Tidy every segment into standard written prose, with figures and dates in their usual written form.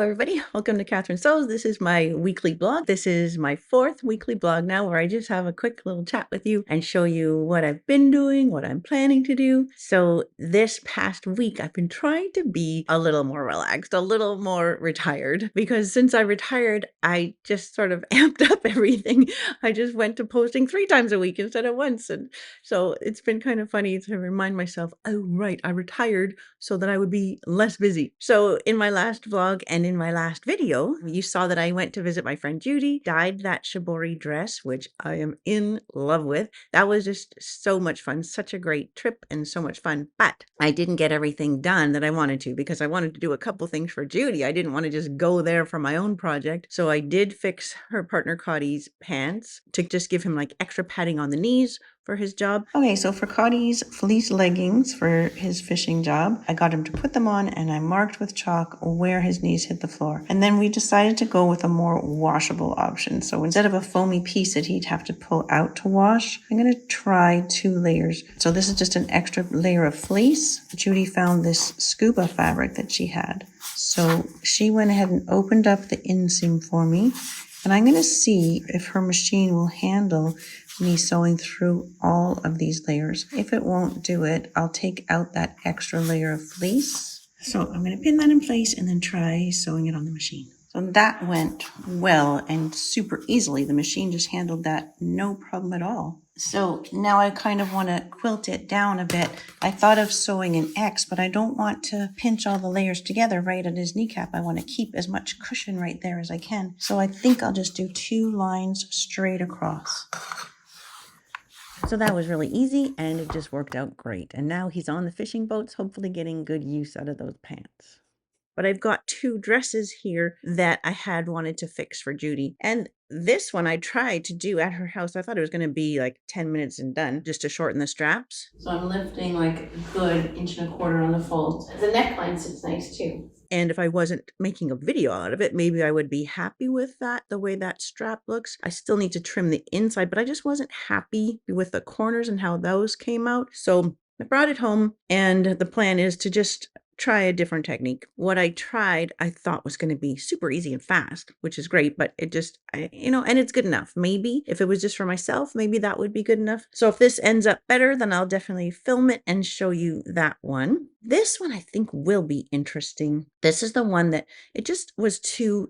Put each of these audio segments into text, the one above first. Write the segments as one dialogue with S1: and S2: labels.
S1: Hello everybody, welcome to Catherine Sews. This is my weekly blog. This is my 4th weekly blog now where I just have a quick little chat with you and show you what I've been doing, what I'm planning to do. So this past week I've been trying to be a little more relaxed, a little more retired, because since I retired I just sort of amped up everything. I just went to posting 3 times a week instead of once, and so it's been kind of funny to remind myself, oh right, I retired so that I would be less busy. So in my last vlog and in my last video, you saw that I went to visit my friend Judi, dyed that Shibori dress, which I am in love with. That was just so much fun, such a great trip and so much fun. But I didn't get everything done that I wanted to because I wanted to do a couple things for Judi. I didn't want to just go there for my own project. So I did fix her partner Cody's pants to just give him like extra padding on the knees for his job. Okay, so for Cody's fleece leggings for his fishing job, I got him to put them on and I marked with chalk where his knees hit the floor. And then we decided to go with a more washable option. So instead of a foamy piece that he'd have to pull out to wash, I'm going to try 2 layers. So this is just an extra layer of fleece. Judi found this scuba fabric that she had. So she went ahead and opened up the inseam for me. And I'm going to see if her machine will handle me sewing through all of these layers. If it won't do it, I'll take out that extra layer of fleece. So I'm going to pin that in place and then try sewing it on the machine. So that went well and super easily. The machine just handled that no problem at all. So now I kind of want to quilt it down a bit. I thought of sewing an X, but I don't want to pinch all the layers together right at his kneecap. I want to keep as much cushion right there as I can. So I think I'll just do 2 lines straight across. So that was really easy and it just worked out great. And now he's on the fishing boats, hopefully getting good use out of those pants. But I've got 2 dresses here that I had wanted to fix for Judi. And this one I tried to do at her house. I thought it was going to be like 10 minutes and done, just to shorten the straps. So I'm lifting like a good 1.25 inches on the folds. The neckline sits nice too. And if I wasn't making a video out of it, maybe I would be happy with that, the way that strap looks. I still need to trim the inside, but I just wasn't happy with the corners and how those came out. So I brought it home and the plan is to just try a different technique. What I tried, I thought was going to be super easy and fast, which is great, but it just, and it's good enough. Maybe if it was just for myself, maybe that would be good enough. So if this ends up better, then I'll definitely film it and show you that one. This one I think will be interesting. This is the one that it just was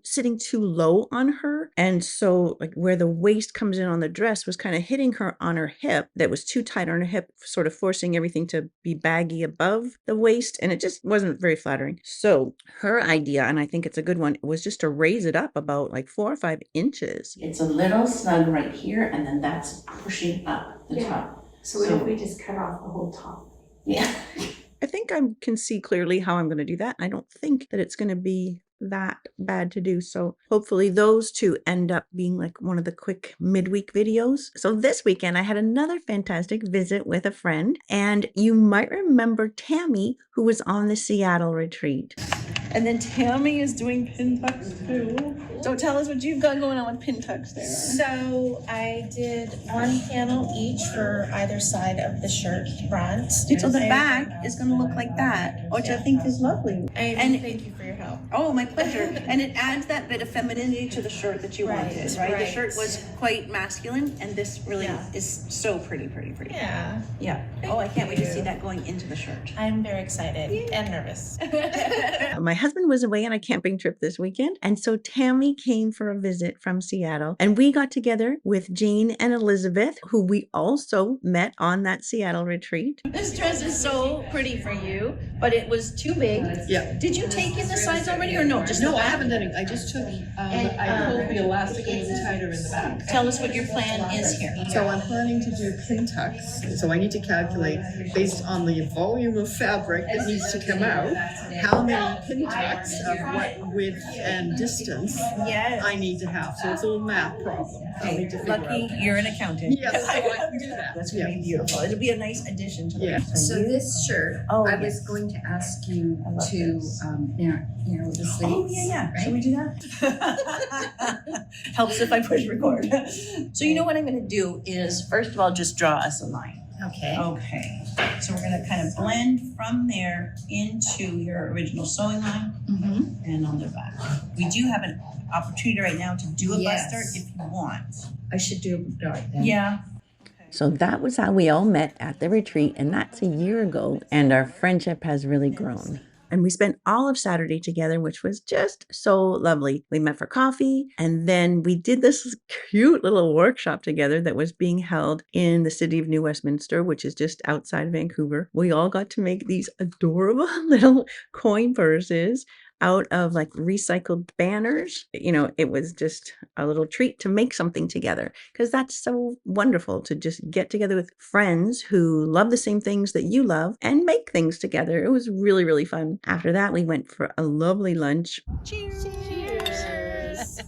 S1: sitting too low on her. And so like where the waist comes in on the dress was kind of hitting her on her hip. That was too tight on her hip, sort of forcing everything to be baggy above the waist. And it just wasn't very flattering. So her idea, and I think it's a good one, was just to raise it up about like 4 or 5 inches. It's a little snug right here. And then that's pushing up the top.
S2: So what if we just cut off the whole top?
S1: Yeah. I think I can see clearly how I'm going to do that. I don't think that it's going to be that bad to do. So hopefully those 2 end up being like one of the quick midweek videos. So this weekend I had another fantastic visit with a friend, and you might remember Tammy, who was on the Seattle retreat. And then Tammy is doing pin tucks too. So tell us what you've got going on with pin tucks there.
S2: So I did 1 panel each for either side of the shirt front.
S1: So the back is going to look like that, which I think is lovely.
S2: And thank you for your help.
S1: Oh, my pleasure. And it adds that bit of femininity to the shirt that you wanted, right? The shirt was quite masculine, and this really is so pretty.
S2: Yeah.
S1: Yeah. I can't wait to see that going into the shirt.
S2: I'm very excited and nervous.
S1: My husband was away on a camping trip this weekend, and so Tammy came for a visit from Seattle, and we got together with Jane and Elizabeth, who we also met on that Seattle retreat. This dress is so pretty for you, but it was too big.
S3: Yeah.
S1: Did you take in the size already or no?
S3: No, I haven't done it. I just took, I pulled the elastic a little tighter in the back.
S1: Tell us what your plan is here.
S3: So I'm planning to do pin tucks. So I need to calculate, based on the volume of fabric that needs to come out, how many pin tucks of what width and distance I need to have. So it's a little math problem. I'll need to figure
S1: Lucky
S3: out.
S1: you're an accountant.
S3: Yes, so I can do that.
S1: That's going to be beautiful. It'll be a nice addition to the dress.
S4: So this shirt, I was going to ask you to narrow the sleeves.
S1: Oh, yeah.
S4: Right?
S1: Should we do that? Helps if I push record. So you know what I'm going to do is, first of all, just draw us a line.
S2: Okay.
S1: Okay, so we're gonna kind of blend from there into your original sewing line
S2: Mm-hmm.
S1: and on the back. We do have an opportunity right now to do a
S2: Yes.
S1: bust start if you want.
S2: I should do a dart then.
S1: Yeah. So that was how we all met at the retreat, and that's a year ago, and our friendship has really grown. And we spent all of Saturday together, which was just so lovely. We met for coffee, and then we did this cute little workshop together that was being held in the city of New Westminster, which is just outside Vancouver. We all got to make these adorable little coin purses out of like recycled banners. You know, it was just a little treat to make something together, because that's so wonderful to just get together with friends who love the same things that you love and make things together. It was really, really fun. After that, we went for a lovely lunch. Cheers!
S2: Cheers.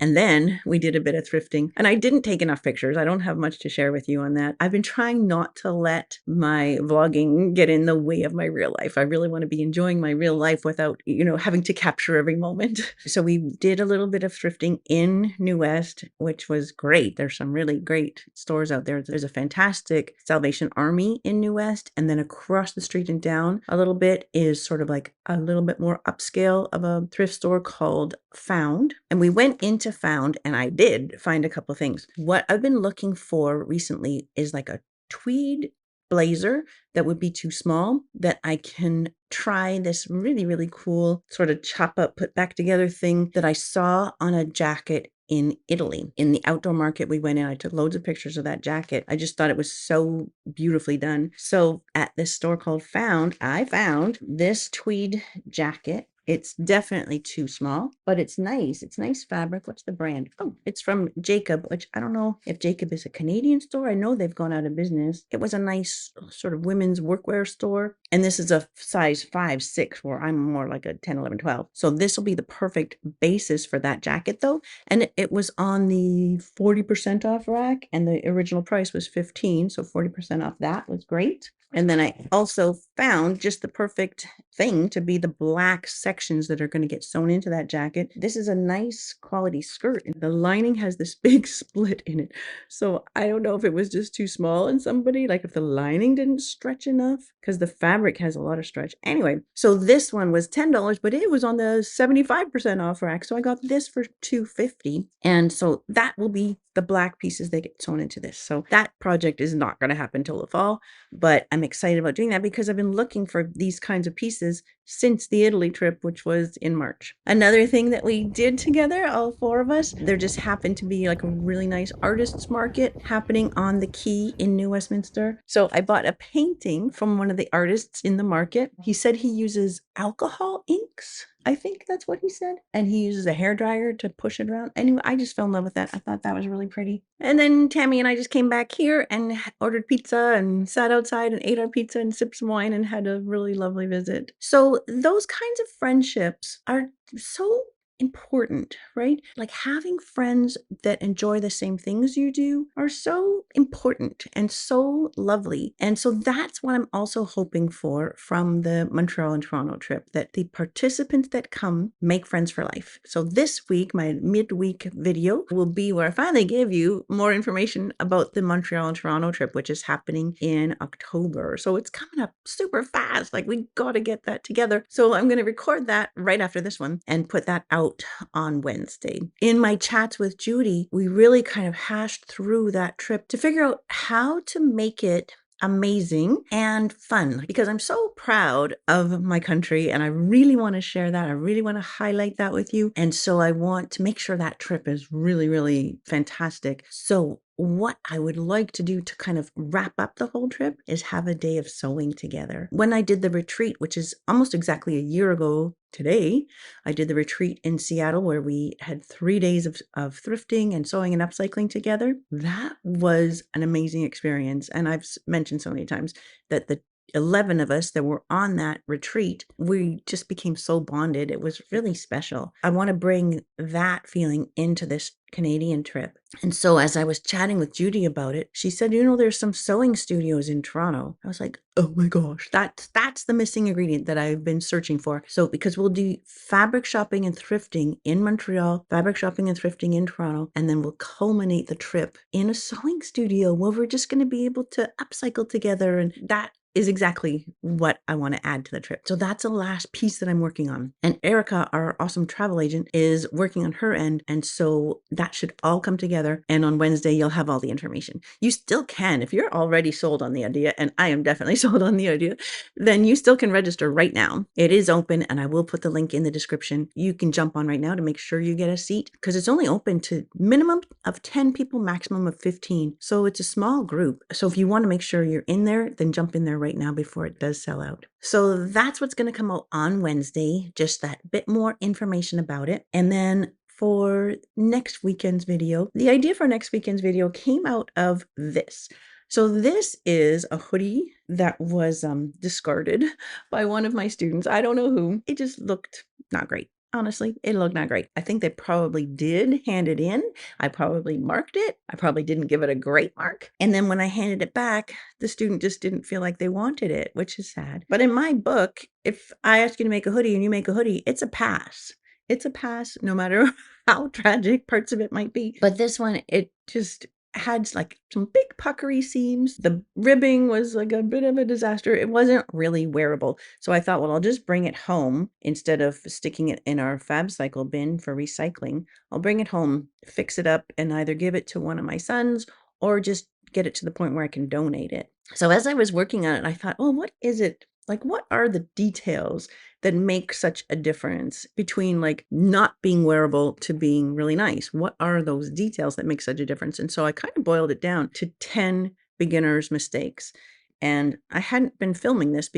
S1: And then we did a bit of thrifting, and I didn't take enough pictures. I don't have much to share with you on that. I've been trying not to let my vlogging get in the way of my real life. I really want to be enjoying my real life without, you know, having to capture every moment. So we did a little bit of thrifting in New West, which was great. There's some really great stores out there. There's a fantastic Salvation Army in New West, and then across the street and down a little bit is sort of like a little bit more upscale of a thrift store called Found. And we went into Found, and I did find a couple of things. What I've been looking for recently is like a tweed blazer that would be too small, that I can try this really, really cool sort of chop up, put back together thing that I saw on a jacket in Italy. In the outdoor market we went in, I took loads of pictures of that jacket. I just thought it was so beautifully done. So at this store called Found, I found this tweed jacket. It's definitely too small, but it's nice. It's nice fabric. What's the brand? Oh, it's from Jacob, which I don't know if Jacob is a Canadian store. I know they've gone out of business. It was a nice sort of women's workwear store. And this is a size 5, 6, where I'm more like a 10, 11, 12. So this will be the perfect basis for that jacket though. And it was on the 40% off rack, and the original price was 15. So 40% off that was great. And then I also found just the perfect thing to be the black sections that are going to get sewn into that jacket. This is a nice quality skirt, and the lining has this big split in it. So I don't know if it was just too small in somebody, like if the lining didn't stretch enough, because the fabric has a lot of stretch. Anyway, so this one was $10, but it was on the 75% off rack. So I got this for $2.50. And so that will be the black pieces that get sewn into this. So that project is not going to happen till the fall, but I'm excited about doing that because I've been looking for these kinds of pieces since the Italy trip, which was in March. Another thing that we did together, all 4 of us, there just happened to be like a really nice artists market happening on the quay in New Westminster. So I bought a painting from one of the artists in the market. He said he uses alcohol inks. I think that's what he said. And he uses a hairdryer to push it around. Anyway, I just fell in love with that. I thought that was really pretty. And then Tammy and I just came back here and ordered pizza and sat outside and ate our pizza and sipped some wine and had a really lovely visit. So those kinds of friendships are so important, right? Like having friends that enjoy the same things you do are so important and so lovely. And so that's what I'm also hoping for from the Montreal and Toronto trip, that the participants that come make friends for life. So this week, my midweek video will be where I finally give you more information about the Montreal and Toronto trip, which is happening in October. So it's coming up super fast. Like we got to get that together. So I'm going to record that right after this one and put that out on Wednesday. In my chats with Judi, we really kind of hashed through that trip to figure out how to make it amazing and fun, because I'm so proud of my country and I really want to share that. I really want to highlight that with you. And so I want to make sure that trip is really, really fantastic. So what I would like to do to kind of wrap up the whole trip is have a day of sewing together. When I did the retreat, which is almost exactly a year ago today, I did the retreat in Seattle where we had 3 days of thrifting and sewing and upcycling together. That was an amazing experience. And I've mentioned so many times that the 11 of us that were on that retreat, we just became so bonded. It was really special. I want to bring that feeling into this Canadian trip. And so as I was chatting with Judi about it, she said, there's some sewing studios in Toronto. I was like, oh my gosh, that's the missing ingredient that I've been searching for. So because we'll do fabric shopping and thrifting in Montreal, fabric shopping and thrifting in Toronto, and then we'll culminate the trip in a sewing studio where we're just going to be able to upcycle together. And that is exactly what I want to add to the trip. So that's the last piece that I'm working on. And Erica, our awesome travel agent, is working on her end. And so that should all come together. And on Wednesday, you'll have all the information. You still can, if you're already sold on the idea, and I am definitely sold on the idea, then you still can register right now. It is open, and I will put the link in the description. You can jump on right now to make sure you get a seat, because it's only open to minimum of 10 people, maximum of 15. So it's a small group. So if you want to make sure you're in there, then jump in there right now before it does sell out. So that's what's going to come out on Wednesday, just that bit more information about it. And then for next weekend's video, the idea for next weekend's video came out of this. So this is a hoodie that was discarded by one of my students. I don't know who. It just looked not great. Honestly, it looked not great. I think they probably did hand it in. I probably marked it. I probably didn't give it a great mark. And then when I handed it back, the student just didn't feel like they wanted it, which is sad. But in my book, if I ask you to make a hoodie and you make a hoodie, it's a pass. It's a pass no matter how tragic parts of it might be. But this one, it just had like some big puckery seams. The ribbing was like a bit of a disaster. It wasn't really wearable. So I thought, well, I'll just bring it home instead of sticking it in our FabCycle bin for recycling. I'll bring it home, fix it up, and either give it to one of my sons or just get it to the point where I can donate it. So as I was working on it, I thought, well, what is it? Like, what are the details that make such a difference between like not being wearable to being really nice? What are those details that make such a difference? And so I kind of boiled it down to 10 beginner's mistakes. And I hadn't been filming this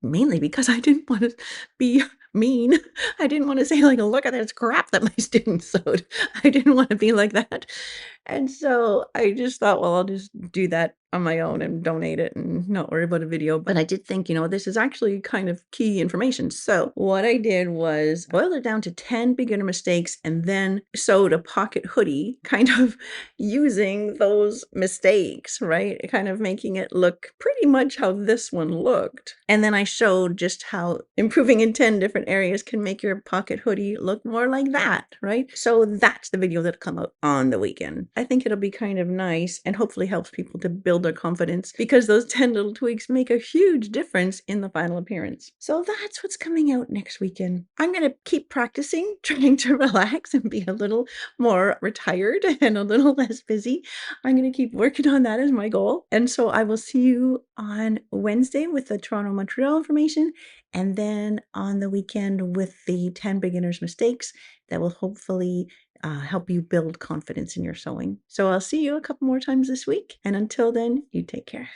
S1: mainly because I didn't want to be mean. I didn't want to say like, look at this crap that my students sewed. I didn't want to be like that. And so I just thought, well, I'll just do that on my own and donate it and not worry about a video. But I did think, this is actually kind of key information. So what I did was boil it down to 10 beginner mistakes and then sewed a pocket hoodie, kind of using those mistakes, right? Kind of making it look pretty much how this one looked. And then I showed just how improving in 10 different areas can make your pocket hoodie look more like that, right? So that's the video that'll come out on the weekend. I think it'll be kind of nice and hopefully helps people to build their confidence, because those 10 little tweaks make a huge difference in the final appearance. So that's what's coming out next weekend. I'm going to keep practicing, trying to relax and be a little more retired and a little less busy. I'm going to keep working on that as my goal. And so I will see you on Wednesday with the Toronto Montreal information, and then on the weekend with the 10 beginners mistakes that will hopefully help you build confidence in your sewing. So I'll see you a couple more times this week. And until then, you take care.